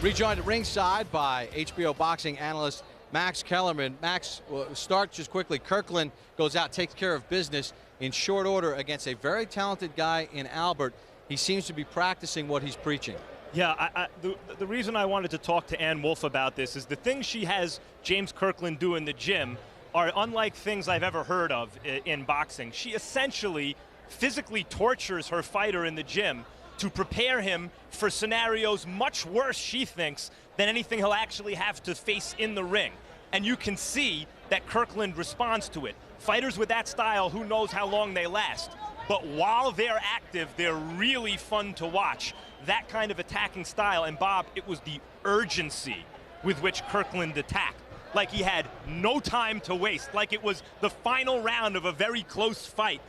Rejoined at ringside by HBO boxing analyst Max Kellerman. Max, will start just quickly. Kirkland goes out, takes care of business in short order against a very talented guy in Albert. He seems to be practicing what he's preaching. Yeah, the reason I wanted to talk to Ann Wolfe about this is the things she has James Kirkland do in the gym are unlike things I've ever heard of in boxing. She essentially physically tortures her fighter in the gym to prepare him for scenarios much worse, she thinks, than anything he'll actually have to face in the ring. And you can see that Kirkland responds to it. Fighters with that style, who knows how long they last. But while they're active, they're really fun to watch. That kind of attacking style. And Bob, it was the urgency with which Kirkland attacked. Like he had no time to waste. Like it was the final round of a very close fight.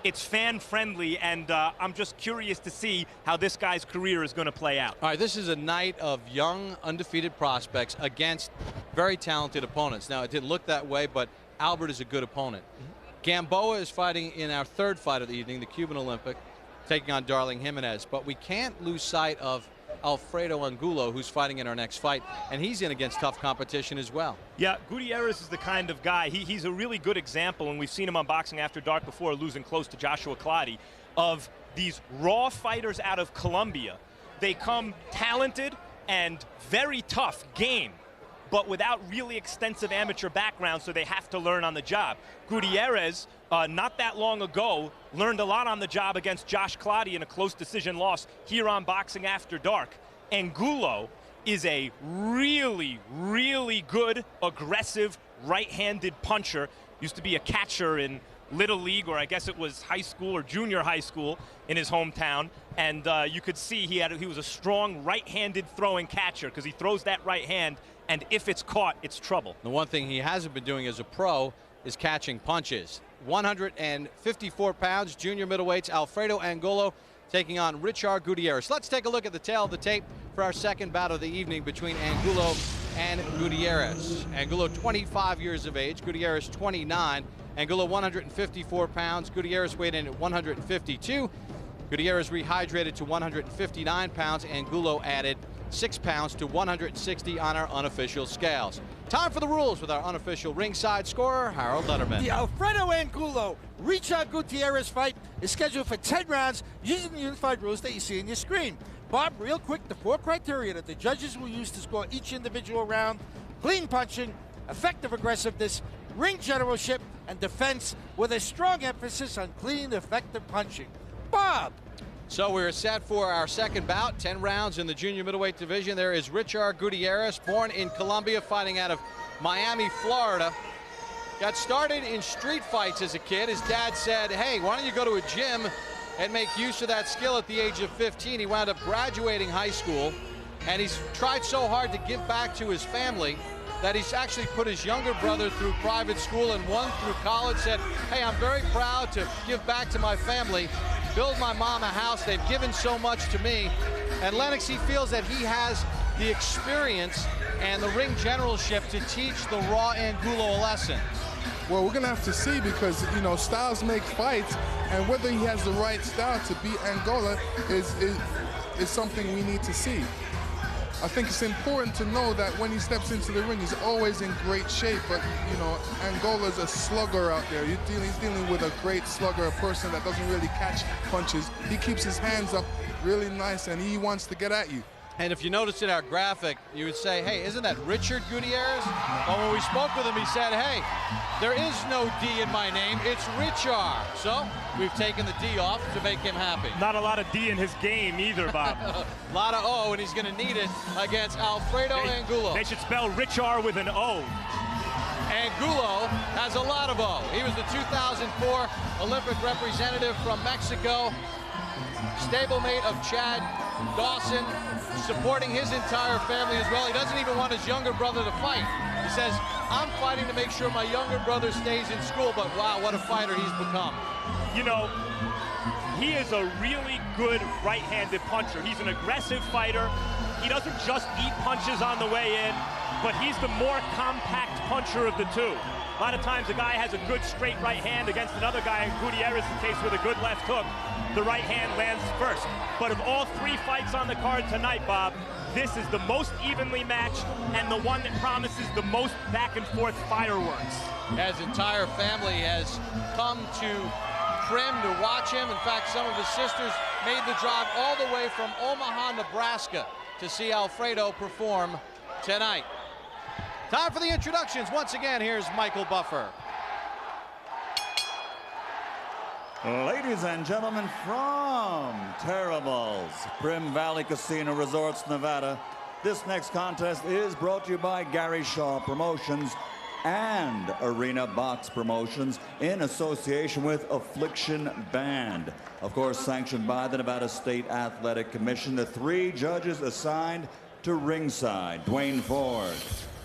It's fan-friendly, and I'm just curious to see how this guy's career is going to play out. All right, this is a night of young, undefeated prospects against very talented opponents. Now, it didn't look that way, but Albert is a good opponent. Gamboa is fighting in our third fight of the evening, the Cuban Olympic, taking on Darling Jimenez. But we can't lose sight of Alfredo Angulo, who's fighting in our next fight, and he's in against tough competition as well. Yeah, Gutierrez is the kind of guy, he's a really good example, and we've seen him on Boxing After Dark before, losing close to Joshua Clottey, of these raw fighters out of Colombia. They come talented and very tough game, but without really extensive amateur background, so they have to learn on the job. Gutierrez, not that long ago, learned a lot on the job against Josh Clottey in a close decision loss here on Boxing After Dark. Angulo is a really, really good, aggressive, right-handed puncher. Used to be a catcher in Little League, or I guess it was high school or junior high school in his hometown. And you could see he was a strong right-handed throwing catcher because he throws that right hand, and if it's caught, it's trouble. The one thing he hasn't been doing as a pro is catching punches. 154 pounds, junior middleweights, Alfredo Angulo taking on Richar Gutierrez. Let's take a look at the tail of the tape for our second bout of the evening between Angulo and Gutierrez. Angulo 25 years of age, Gutierrez 29. Angulo 154 pounds, Gutierrez weighed in at 152. Gutierrez rehydrated to 159 pounds. Angulo added 6 pounds to 160 on our unofficial scales. Time for the rules with our unofficial ringside scorer, Harold Letterman. The Alfredo Angulo Richar Gutierrez fight is scheduled for 10 rounds using the unified rules that you see on your screen. Bob, real quick, the 4 criteria that the judges will use to score each individual round: clean punching, effective aggressiveness, ring generalship, and defense, with a strong emphasis on clean, effective punching. Bob. So we're set for our second bout, 10 rounds in the junior middleweight division. There is Richar Gutierrez, born in Colombia, fighting out of Miami, Florida. Got started in street fights as a kid. His dad said, hey, why don't you go to a gym and make use of that skill at the age of 15. He wound up graduating high school, and he's tried so hard to give back to his family that he's actually put his younger brother through private school and one through college. Said, hey, I'm very proud to give back to my family, build my mom a house. They've given so much to me. And Lennox, he feels that he has the experience and the ring generalship to teach the raw Angulo a lesson. Well, we're going to have to see, because, you know, styles make fights, and whether he has the right style to beat Angola is something we need to see. I think it's important to know that when he steps into the ring, he's always in great shape, but, you know, Angola's a slugger out there. He's dealing with a great slugger, a person that doesn't really catch punches. He keeps his hands up really nice, and he wants to get at you. And if you notice in our graphic, you would say, hey, isn't that Richard Gutierrez? Well, when we spoke with him, he said, hey, there is no D in my name, it's Richar. So we've taken the D off to make him happy. Not a lot of D in his game either, Bob. A lot of O, and he's going to need it against Alfredo Angulo. They should spell Richar with an O. Angulo has a lot of O. He was the 2004 Olympic representative from Mexico, stablemate of Chad Dawson, supporting his entire family as well. He doesn't even want his younger brother to fight. He says, I'm fighting to make sure my younger brother stays in school, but wow, what a fighter he's become. You know, he is a really good right-handed puncher. He's an aggressive fighter. He doesn't just eat punches on the way in, but he's the more compact puncher of the two. A lot of times a guy has a good straight right hand against another guy, in Gutierrez's case, with a good left hook. the right hand lands first. But of all 3 fights on the card tonight, Bob, this is the most evenly matched and the one that promises the most back and forth fireworks. His entire family has come to Prim to watch him. In fact, some of his sisters made the drive all the way from Omaha, Nebraska to see Alfredo perform tonight. Time for the introductions. Once again, here's Michael Buffer. Ladies and gentlemen, from Terrible's Prim Valley Casino Resorts, Nevada, this next contest is brought to you by Gary Shaw Promotions and Arena Box Promotions in association with Affliction Band. Of course, sanctioned by the Nevada State Athletic Commission. The 3 judges assigned to ringside: Dwayne Ford,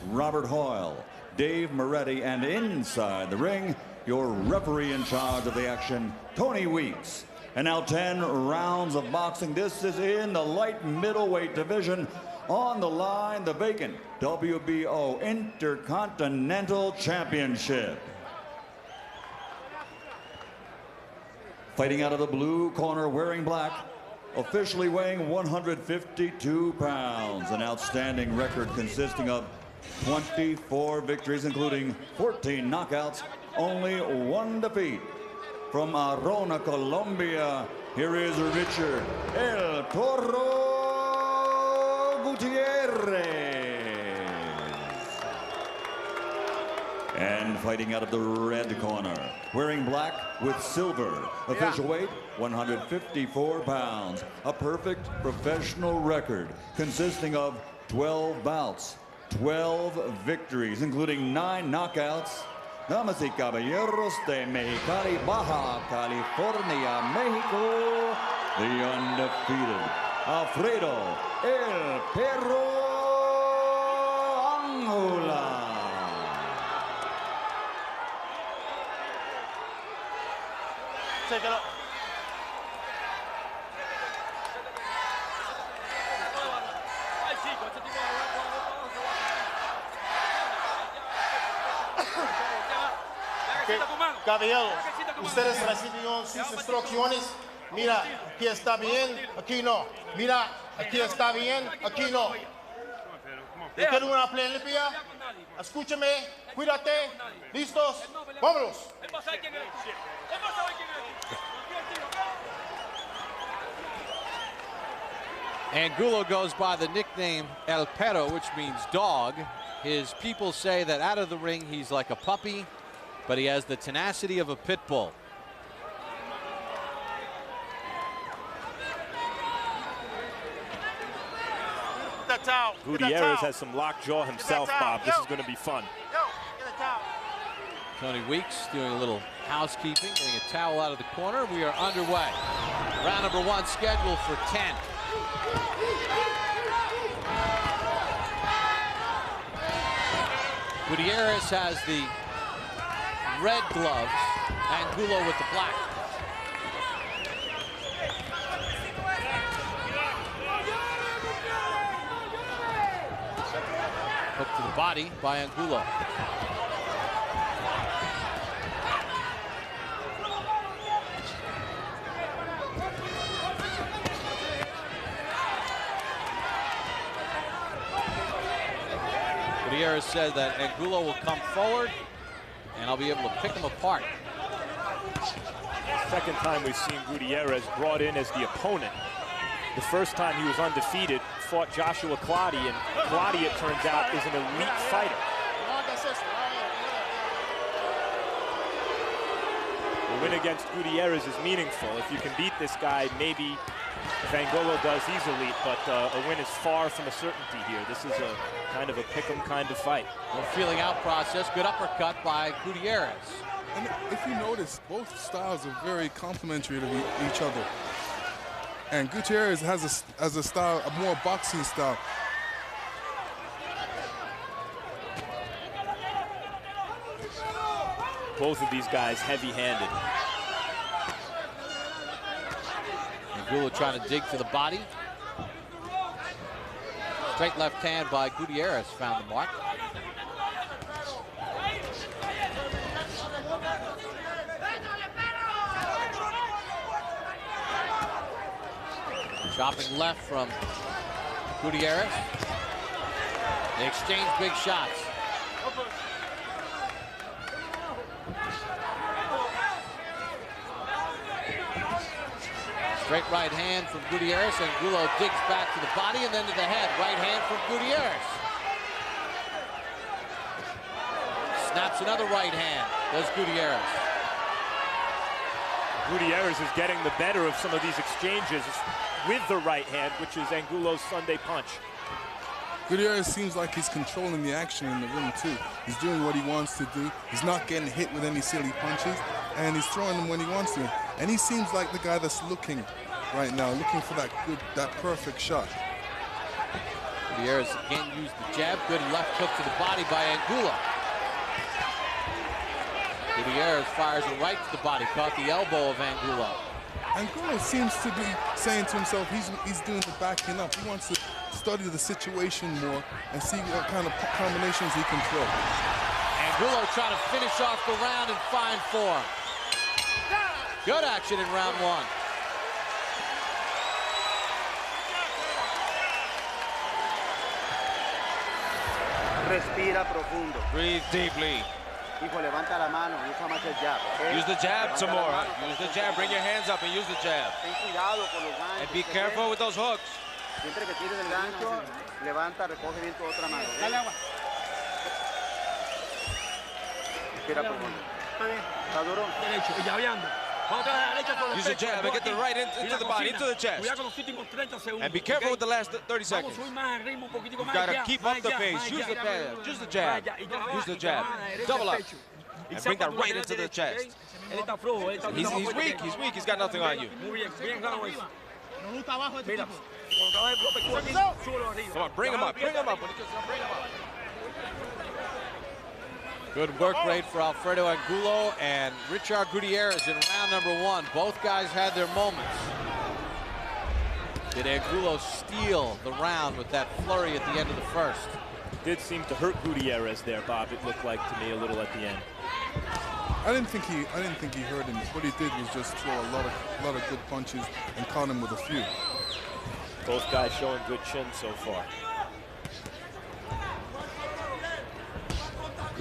Robert Hoyle, Dave Moretti, and inside the ring, your referee in charge of the action, Tony Weeks. And now 10 rounds of boxing. This is in the light middleweight division. On the line, the vacant WBO Intercontinental Championship. Fighting out of the blue corner, wearing black, officially weighing 152 pounds. An outstanding record consisting of 24 victories, including 14 knockouts, only 1 defeat. From Arona, Colombia, here is Richard El Toro Gutierrez. And fighting out of the red corner, wearing black with silver, official weight 154 pounds. A perfect professional record consisting of 12 bouts, 12 victories, including 9 knockouts. Damas y caballeros de Mexicali, Baja California, Mexico, the undefeated Alfredo El Perro Angulo. Take it up. Caballero, ustedes recibieron sus instrucciones. Mira, aquí está bien, aquí no. Mira, aquí está bien, aquí no. Yo quiero una pelea limpia. Escúchame, cuídate. ¿Listos? ¡Vámonos! Angulo goes by the nickname El Perro, which means dog. His people say that out of the ring he's like a puppy, but he has the tenacity of a pit bull. Gutierrez has some lockjaw himself, Bob. This is going to be fun. Tony Weeks doing a little housekeeping, getting a towel out of the corner. We are underway. Round number 1 scheduled for 10. Gutierrez has the red gloves, Angulo with the black. Hook to the body by Angulo. Gutierrez said that Angulo will come forward and I'll be able to pick him apart. Second time we've seen Gutierrez brought in as the opponent. The first time he was undefeated, fought Joshua Clottey, and Clottey, it turns out, is an elite fighter. The win against Gutierrez is meaningful. If you can beat this guy, maybe if Angulo does, he's elite, but a win is far from a certainty here. This is a kind of a pick-em kind of fight. No feeling out process. Good uppercut by Gutierrez. And if you notice, both styles are very complementary to each other. And Gutierrez has a style, a more boxing style. Both of these guys heavy-handed. Angulo trying to dig to the body. Straight left hand by Gutierrez found the mark. Chopping left from Gutierrez. They exchange big shots. Straight right hand from Gutierrez, and Angulo digs back to the body and then to the head. Right hand from Gutierrez. Snaps another right hand, does Gutierrez. Gutierrez is getting the better of some of these exchanges with the right hand, which is Angulo's Sunday punch. Gutierrez seems like he's controlling the action in the ring too. He's doing what he wants to do. He's not getting hit with any silly punches, and he's throwing them when he wants to. And he seems like the guy that's looking right now, looking for that perfect shot. Gutierrez again used the jab. Good left hook to the body by Angulo. Gutierrez fires a right to the body, caught the elbow of Angulo. Angulo seems to be saying to himself he's doing the backing up. He wants to study the situation more and see what kind of combinations he can throw. Angulo trying to finish off the round in fine form. Good action in round one. Respira profundo. Breathe deeply. Hijo, levanta la mano, usa más el jab. Okay? Use the jab Levanta some la more. mano. Use the jab. Bring your hands up and use the jab. Ten cuidado con los ganchos. And be ¿ok? careful with those hooks. Siempre que tires el gancho, levanta, recoge bien tu otra mano. ¿ok? Respira profundo. ¿Está duro? Use the jab and get the right into the body, into the chest. And be careful with the last 30 seconds. You gotta keep up the pace. Use the jab. Use the jab. Use the jab. Double up. And bring that right into the chest. He's weak. He's weak. He's got nothing on you. Come on, bring him up. Bring him up. Bring him up. Good work rate for Alfredo Angulo and Richar Gutierrez in round number one. Both guys had their moments. Did Angulo steal the round with that flurry at the end of the first? Did seem to hurt Gutierrez there, Bob. It looked like to me a little at the end. I didn't think he hurt him. What he did was just throw a lot of good punches and caught him with a few. Both guys showing good chin so far.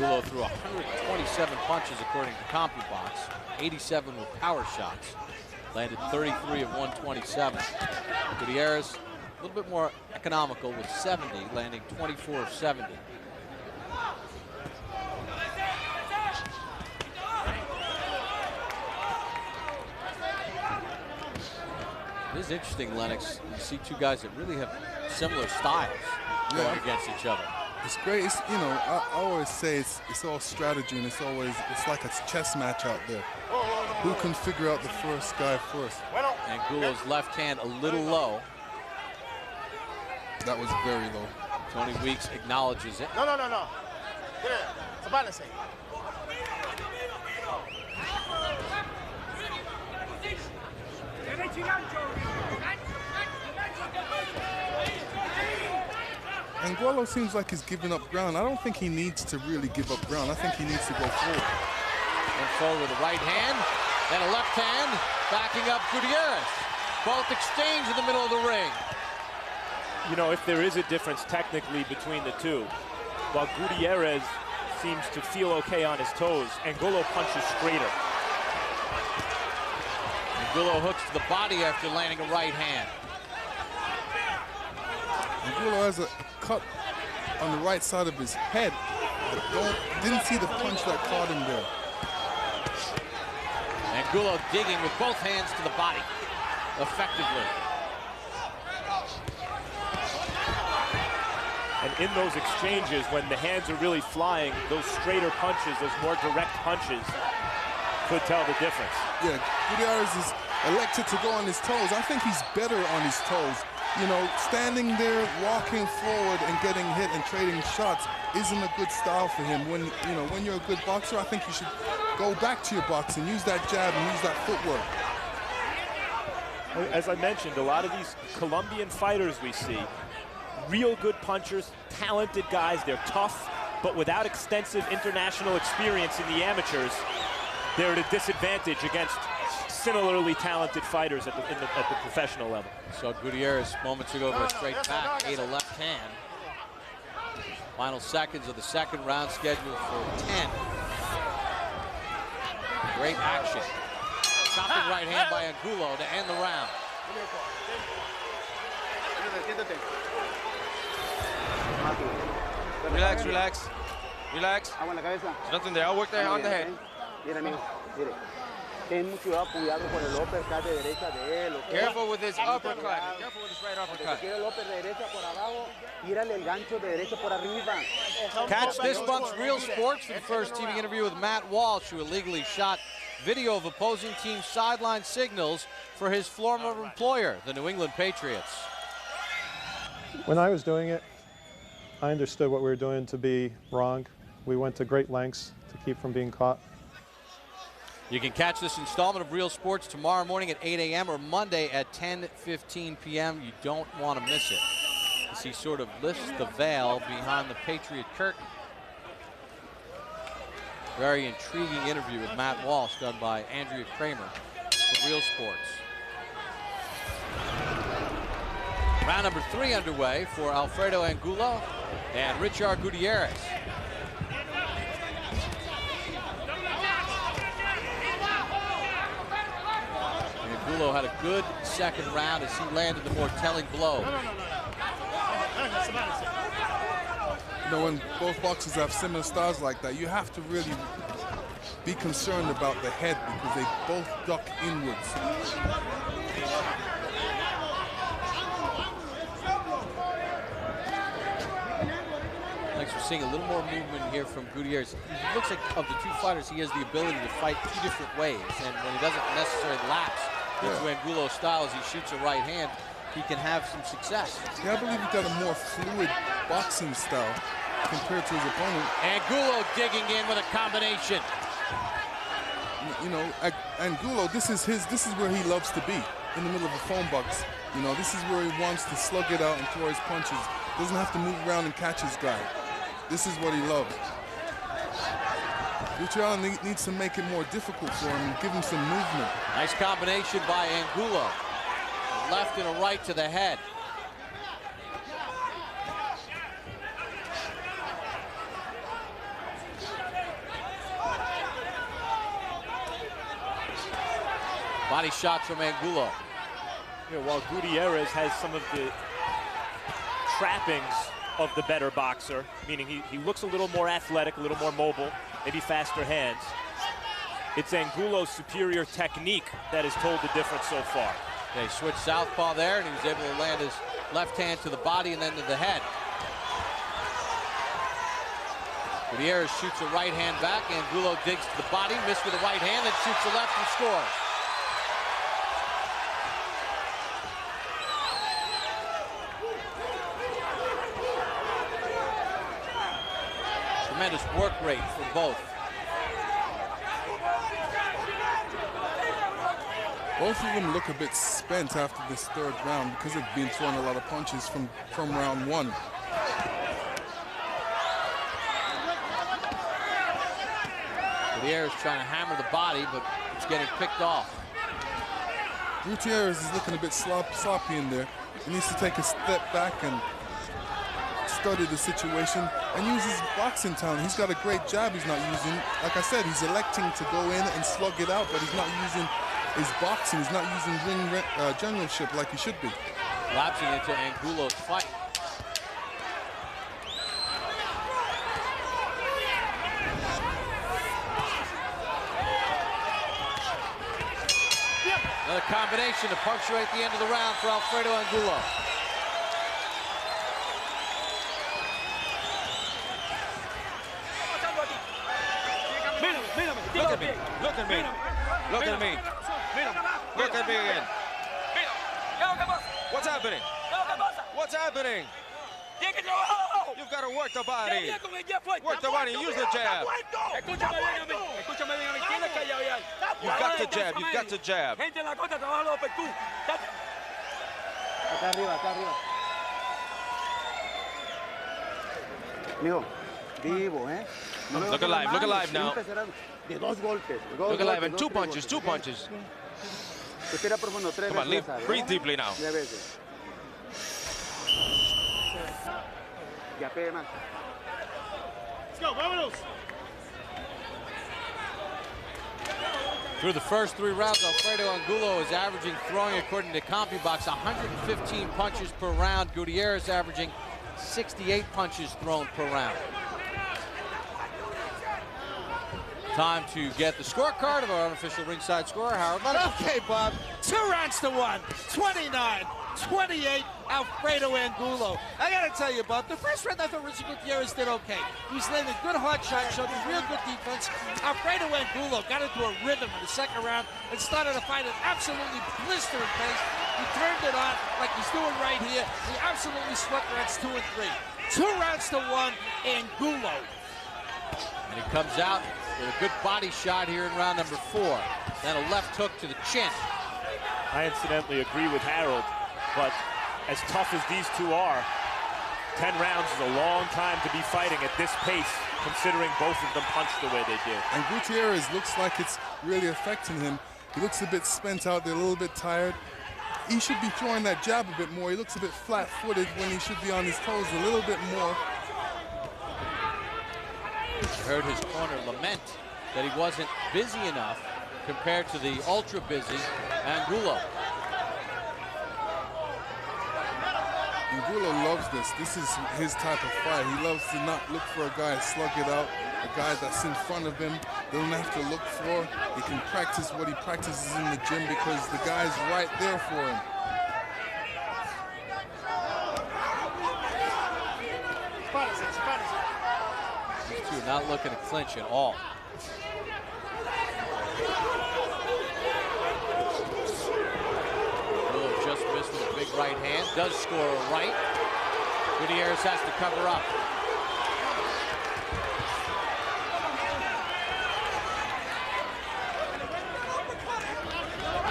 Angulo threw 127 punches according to CompuBox, 87 with power shots. Landed 33 of 127. Gutierrez a little bit more economical with 70, landing 24 of 70. It is interesting, Lennox. You see two guys that really have similar styles going against each other. It's great. It's, you know, I always say it's all strategy, and it's like a chess match out there. Who can figure out the first guy first? Angulo's left hand a little low. That was very low. Tony Weeks acknowledges it. No. It's a balance. Angulo seems like he's giving up ground. I don't think he needs to really give up ground. I think he needs to go forward. Went forward with a right hand, then a left hand, backing up Gutierrez. Both exchange in the middle of the ring. You know, if there is a difference technically between the two, while Gutierrez seems to feel okay on his toes, Angulo punches straighter. Angulo hooks to the body after landing a right hand. Angulo has a cut on the right side of his head. Didn't see the punch that caught him there. Angulo digging with both hands to the body effectively. And in those exchanges, when the hands are really flying, those straighter punches, those more direct punches, could tell the difference. Yeah, Gutierrez is elected to go on his toes. I think he's better on his toes. You know, standing there, walking forward and getting hit and trading shots isn't a good style for him. When you're a good boxer, I think you should go back to your boxing, use that jab and use that footwork. As I mentioned, a lot of these Colombian fighters we see, real good punchers, talented guys, they're tough, but without extensive international experience in the amateurs, they're at a disadvantage against similarly talented fighters at the professional level. So Gutierrez moments ago with a straight back, ate a left hand. Final seconds of the second round scheduled for 10. Great action. Chopping right hand by Angulo to end the round. Relax, relax, relax. There's nothing there. I'll work there on the head. Careful with his uppercut. Careful with his right uppercut. Catch this month's Real Sports for the first TV interview with Matt Walsh, who illegally shot video of opposing team sideline signals for his former employer, the New England Patriots. When I was doing it, I understood what we were doing to be wrong. We went to great lengths to keep from being caught. You can catch this installment of Real Sports tomorrow morning at 8 a.m. or Monday at 10:15 p.m. You don't want to miss it, as he sort of lifts the veil behind the Patriot curtain. Very intriguing interview with Matt Walsh done by Andrea Kramer for Real Sports. Round number 3 underway for Alfredo Angulo and Richar Gutierrez. Angulo had a good second round as he landed the more telling blow. You know, when both boxers have similar styles like that, you have to really be concerned about the head because they both duck inwards. Thanks for seeing a little more movement here from Gutierrez. It looks like of the two fighters, he has the ability to fight 2 different ways, and when he doesn't necessarily lapse into Angulo's style as he shoots a right hand, he can have some success. Yeah, I believe he got a more fluid boxing style compared to his opponent. Angulo digging in with a combination. You know, Angulo, this is where he loves to be, in the middle of a phone box. You know, this is where he wants to slug it out and throw his punches. Doesn't have to move around and catch his guy. This is what he loves. Richar needs to make it more difficult for him and give him some movement. Nice combination by Angulo. A left and a right to the head. Body shots from Angulo. You know, while Gutierrez has some of the trappings of the better boxer, meaning he looks a little more athletic, a little more mobile, maybe faster hands. It's Angulo's superior technique that has told the difference so far. They switched southpaw there, and he was able to land his left hand to the body and then to the head. Gutierrez shoots a right hand back. Angulo digs to the body, missed with a right hand, then shoots a left and scores. Tremendous work rate for both. Both of them look a bit spent after this third round because they've been throwing a lot of punches from round 1. Gutierrez trying to hammer the body, but it's getting picked off. Gutierrez is looking a bit sloppy in there. He needs to take a step back and study the situation and use his boxing talent. He's got a great jab he's not using. Like I said, he's electing to go in and slug it out, but he's not using his boxing. He's not using ring generalship like he should be. Lapsing into Angulo's fight. Another combination to punctuate the end of the round for Alfredo Angulo. Look at me. Look at me. Look at me. Look at me again. What's happening? What's happening? You've got to work the body. Work the body. Use the jab. You've got to jab. You've got to jab. Look alive. Look alive now. Look alive. And 2 punches. 2 punches. Respira profundo, 3 Come on, veces. breathe deeply now. 3 veces. Ya pegue más. Let's go, vámonos. Through the first 3 rounds, Alfredo Angulo is averaging, throwing according to CompuBox, 115 punches per round. Gutierrez averaging 68 punches thrown per round. Time to get the scorecard of our unofficial ringside scorer, Howard Leonard. Okay, Bob. 2 rounds to 1. 29-28, Alfredo Angulo. I gotta tell you, Bob, the first round I thought Richar Gutierrez did okay. He was landing good hard shots, showed real good defense. Alfredo Angulo got into a rhythm in the second round and started to fight at absolutely blistering pace. He turned it on like he's doing right here. He absolutely swept rounds 2 and 3. 2 rounds to 1, Angulo. And he comes out with a good body shot here in round number 4. Then a left hook to the chin. I incidentally agree with Harold, but as tough as these two are, 10 rounds is a long time to be fighting at this pace, considering both of them punched the way they did. And Gutierrez looks like it's really affecting him. He looks a bit spent out there, a little bit tired. He should be throwing that jab a bit more. He looks a bit flat-footed when he should be on his toes a little bit more. Heard his corner lament that he wasn't busy enough compared to the ultra-busy Angulo. Angulo loves this. This is his type of fight. He loves to not look for a guy, slug it out, a guy that's in front of him, doesn't have to look for. He can practice what he practices in the gym because the guy's right there for him. These two not looking to clinch at all. Angulo just missed with a big right hand. Does score a right. Gutierrez has to cover up.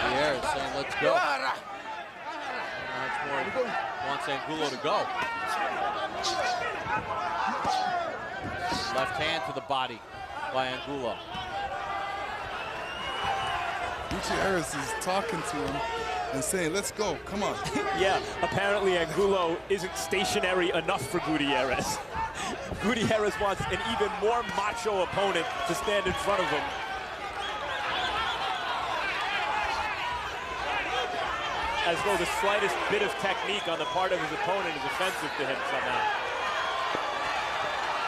Gutierrez saying, let's go. Now it's more wants Angulo to go. Left hand to the body by Angulo. Gutierrez is talking to him and saying, let's go, come on. Yeah, apparently Angulo isn't stationary enough for Gutierrez. Gutierrez wants an even more macho opponent to stand in front of him. As though the slightest bit of technique on the part of his opponent is offensive to him somehow.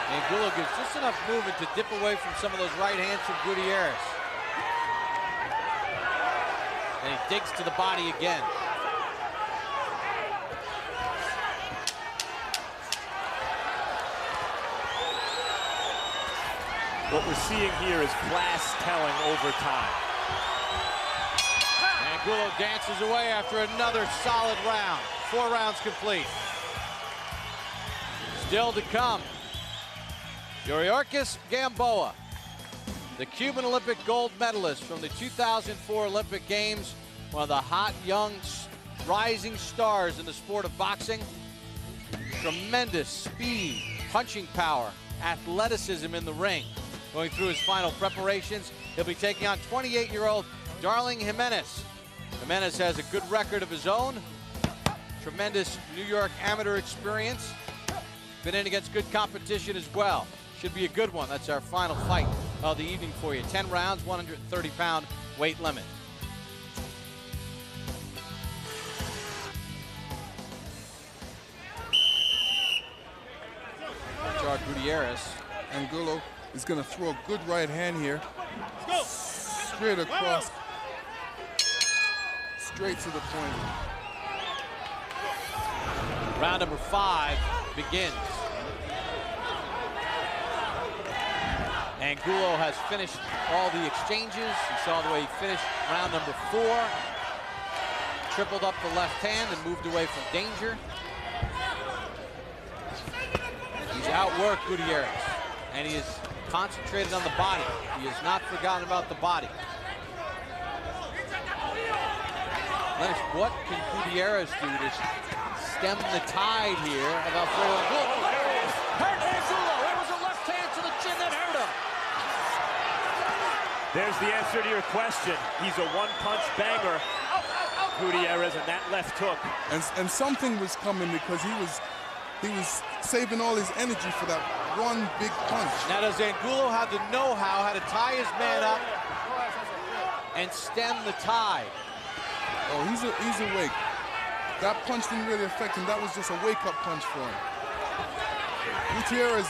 Angulo gives just enough movement to dip away from some of those right hands from Gutierrez. And he digs to the body again. What we're seeing here is class telling over time. Angulo dances away after another solid round. 4 rounds complete. Still to come. Gutierrez Gamboa, the Cuban Olympic gold medalist from the 2004 Olympic Games, one of the hot, young, rising stars in the sport of boxing. Tremendous speed, punching power, athleticism in the ring. Going through his final preparations, he'll be taking on 28-year-old Darling Jimenez. Jimenez has a good record of his own, tremendous New York amateur experience, been in against good competition as well. Should be a good one. That's our final fight of the evening for you. 10 rounds, 130-pound weight limit. Richar Gutierrez. Angulo is going to throw a good right hand here. Straight across. Straight to the point. Round number 5 begins. Angulo has finished all the exchanges. You saw the way he finished round number 4. Tripled up the left hand and moved away from danger. He's outworked Gutierrez, and he is concentrated on the body. He has not forgotten about the body. Lennox, what can Gutierrez do to stem the tide here of Alfredo Angulo? Hurt Angulo! There was a left hand to the chin that hurt him. There's the answer to your question. He's a one-punch banger. Gutierrez, and that left hook. And something was coming because he was saving all his energy for that one big punch. Now does Angulo have the know-how how to tie his man up and stem the tide? Oh, he's awake. That punch didn't really affect him. That was just a wake-up punch for him. Gutierrez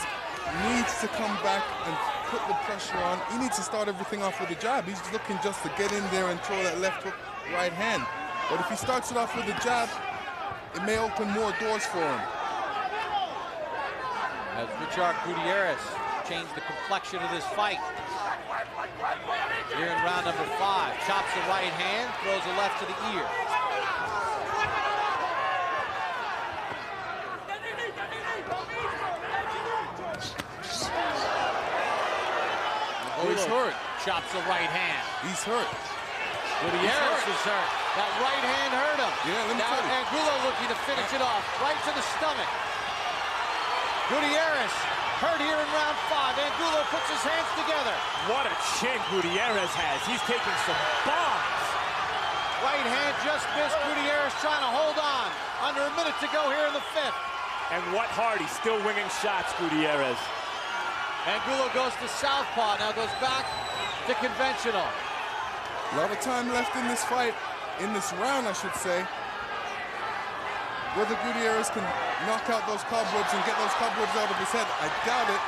needs to come back and put the pressure on. He needs to start everything off with a jab. He's looking just to get in there and throw that left hook right hand. But if he starts it off with a jab, it may open more doors for him. As Richar Gutierrez changed the complexion of this fight. Here in round number 5, chops the right hand, throws the left to the ear. Oh, he's hurt. Chops the right hand. He's hurt. Gutierrez is hurt. That right hand hurt him. Yeah, let me now tell you. Angulo looking to finish it off, right to the stomach. Gutierrez hurt here in round 5. Angulo puts his hands together. What a chin Gutierrez has. He's taking some bombs. Right hand just missed. Gutierrez trying to hold on. Under a minute to go here in the 5th. And what hard, he's still winging shots, Gutierrez. Angulo goes to southpaw, now goes back to conventional. A lot of time left in this fight, in this round, I should say. Whether Gutierrez can knock out those cobwebs and get those cobwebs out of his head, I doubt it.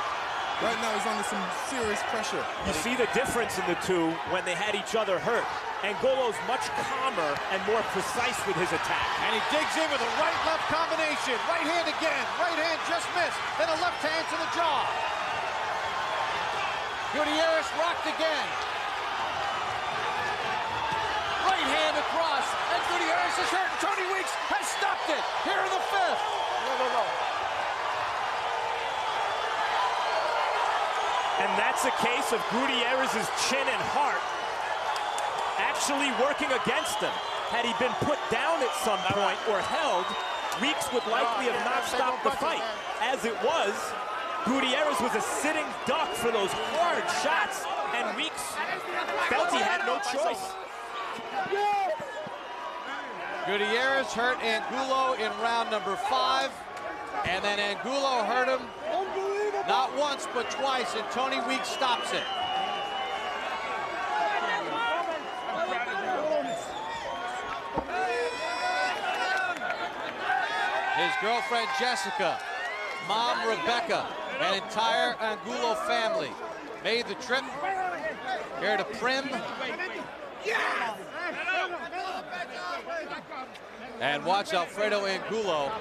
Right now, he's under some serious pressure. You see the difference in the two when they had each other hurt. Angulo's much calmer and more precise with his attack. And he digs in with a right-left combination. Right hand again. Right hand just missed. Then a left hand to the jaw. Gutierrez rocked again. Right hand across. And Gutierrez is hurt. Tony Weeks has stopped it. Here in the 5th. And that's a case of Gutierrez's chin and heart actually working against him. Had he been put down at some point or held, Weeks would likely have not stopped the fight. As it was, Gutierrez was a sitting duck for those hard shots, and Weeks felt he had no choice. Gutierrez hurt Angulo in round number 5, and then Angulo hurt him not once but twice, and Tony Weeks stops it. His girlfriend Jessica, mom Rebecca, an entire Angulo family made the trip here to Prim. And watch Alfredo Angulo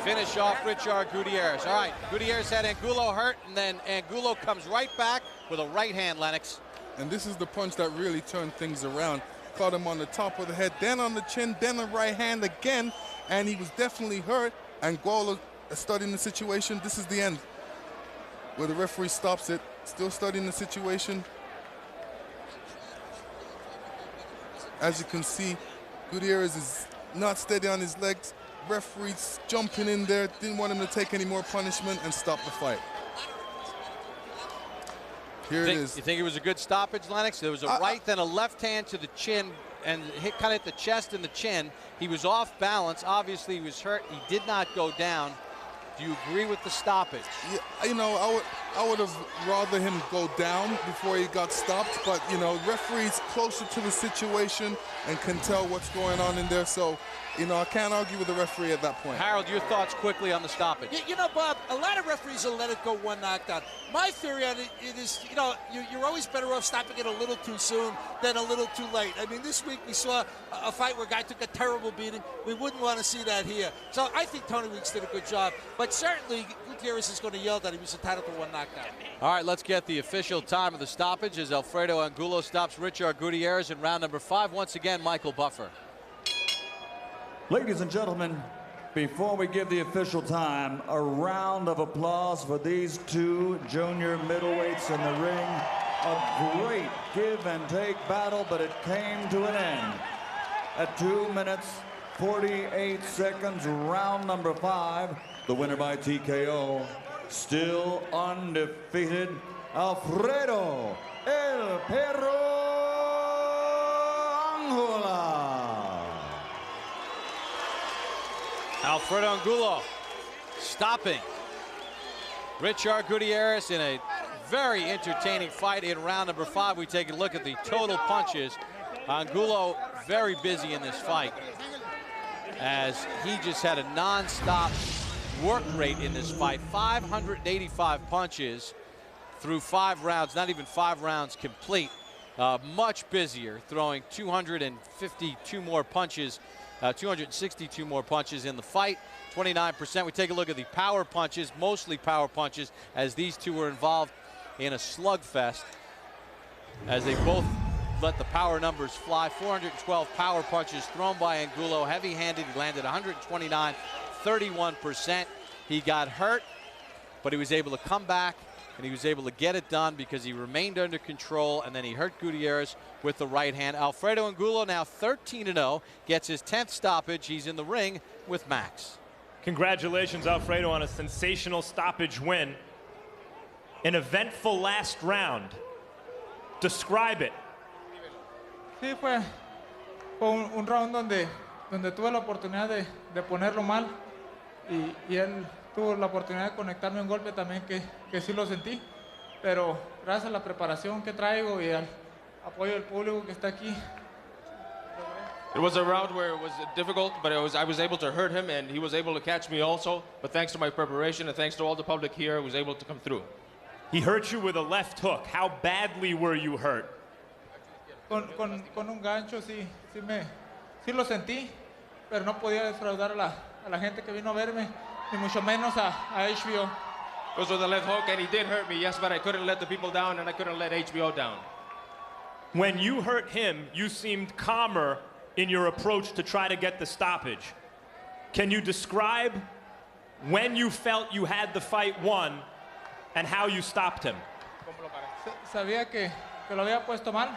finish off Richar Gutierrez. All right, Gutierrez had Angulo hurt, and then Angulo comes right back with a right hand, Lennox. And this is the punch that really turned things around. Caught him on the top of the head, then on the chin, then a right hand again, and he was definitely hurt. Angulo studying the situation. This is the end, where the referee stops it. Still studying the situation. As you can see, Gutierrez is not steady on his legs. Referee's jumping in there, didn't want him to take any more punishment and stop the fight. Here it is. You think it was a good stoppage, Lennox? There was a right, then a left hand to the chin, and hit kind of hit the chest and the chin. He was off balance. Obviously, he was hurt. He did not go down. Do you agree with the stoppage? Yeah, you know, I would have rather him go down before he got stopped, but you know, referee's closer to the situation and can tell what's going on in there, so you know, I can't argue with the referee at that point. Harold, your thoughts quickly on the stoppage. You know, Bob, a lot of referees will let it go one knockdown. My theory on it is, you know, you're always better off stopping it a little too soon than a little too late. I mean, this week we saw a fight where a guy took a terrible beating. We wouldn't want to see that here. So I think Tony Weeks did a good job, but certainly Gutierrez is going to yell that he was entitled to one knockdown. All right, let's get the official time of the stoppage as Alfredo Angulo stops Richar Gutierrez in round number 5. Once again, Michael Buffer. Ladies and gentlemen, before we give the official time, a round of applause for these two junior middleweights in the ring. A great give and take battle, but it came to an end. At 2 minutes, 48 seconds, round number 5, the winner by TKO, still undefeated, Alfredo El Perro Angulo. Alfredo Angulo stopping Richar Gutierrez in a very entertaining fight in round number 5. We take a look at the total punches. Angulo very busy in this fight as he just had a non-stop work rate in this fight. 585 punches through 5 rounds, not even 5 rounds complete. Much busier, throwing 252 more punches, 262 more punches in the fight, 29%. We take a look at the power punches, mostly power punches, as these two were involved in a slugfest as they both let the power numbers fly. 412 power punches thrown by Angulo, heavy-handed. He landed 129, 31%. He got hurt, but he was able to come back and he was able to get it done because he remained under control, and then he hurt Gutierrez with the right hand. Alfredo Angulo now 13-0, gets his 10th stoppage. He's in the ring with Max. Congratulations, Alfredo, on a sensational stoppage win. An eventful last round. Describe it. Sí, fue un round donde tuve la oportunidad de ponerlo mal y él tuvo la oportunidad de conectarme un golpe también que sí lo sentí, pero gracias a la preparación que traigo y al apoyo del público que está aquí. It was a round where it was difficult, but I was able to hurt him, and he was able to catch me also. But thanks to my preparation and thanks to all the public here, I was able to come through. He hurt you with a left hook. How badly were you hurt? Con un gancho sí lo sentí, pero no podía defraudar a la gente que vino a verme, ni mucho menos a HBO. It was with a left hook, and he did hurt me, yes, but I couldn't let the people down, and I couldn't let HBO down. When you hurt him, you seemed calmer in your approach to try to get the stoppage. Can you describe when you felt you had the fight won and how you stopped him? Sabía que lo había puesto mal.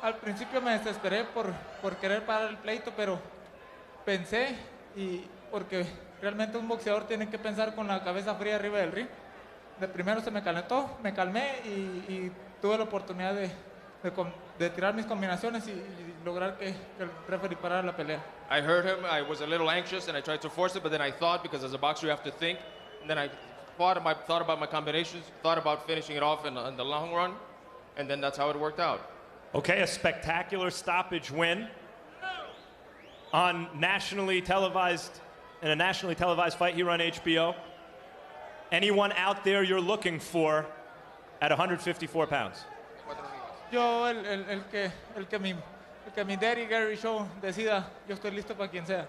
Al principio me desesperé por querer parar el pleito, pero pensé, y porque realmente un boxeador tiene que pensar con la cabeza fría arriba del ring. De primero se me calentó, me calmé y tuve la oportunidad de tirar mis combinaciones y lograr que el referee parara la pelea. I heard him, I was a little anxious, and I tried to force it, but then I thought, because as a boxer you have to think, and then I thought about my combinations, thought about finishing it off in the long run, and then that's how it worked out. Okay, a spectacular stoppage win on nationally televised, in a nationally televised fight here on HBO. Anyone out there you're looking for at 154 pounds? Yo, el que mi daddy Gary Shaw decida, yo estoy listo para quien sea.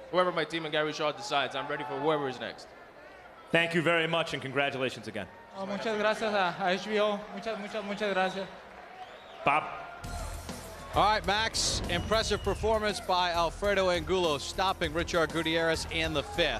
Whoever my team and Gary Shaw decides, I'm ready for whoever is next. Thank you very much, and congratulations again. Oh, muchas gracias a HBO. Muchas gracias. Bob. All right, Max, impressive performance by Alfredo Angulo, stopping Richar Gutierrez in the 5th.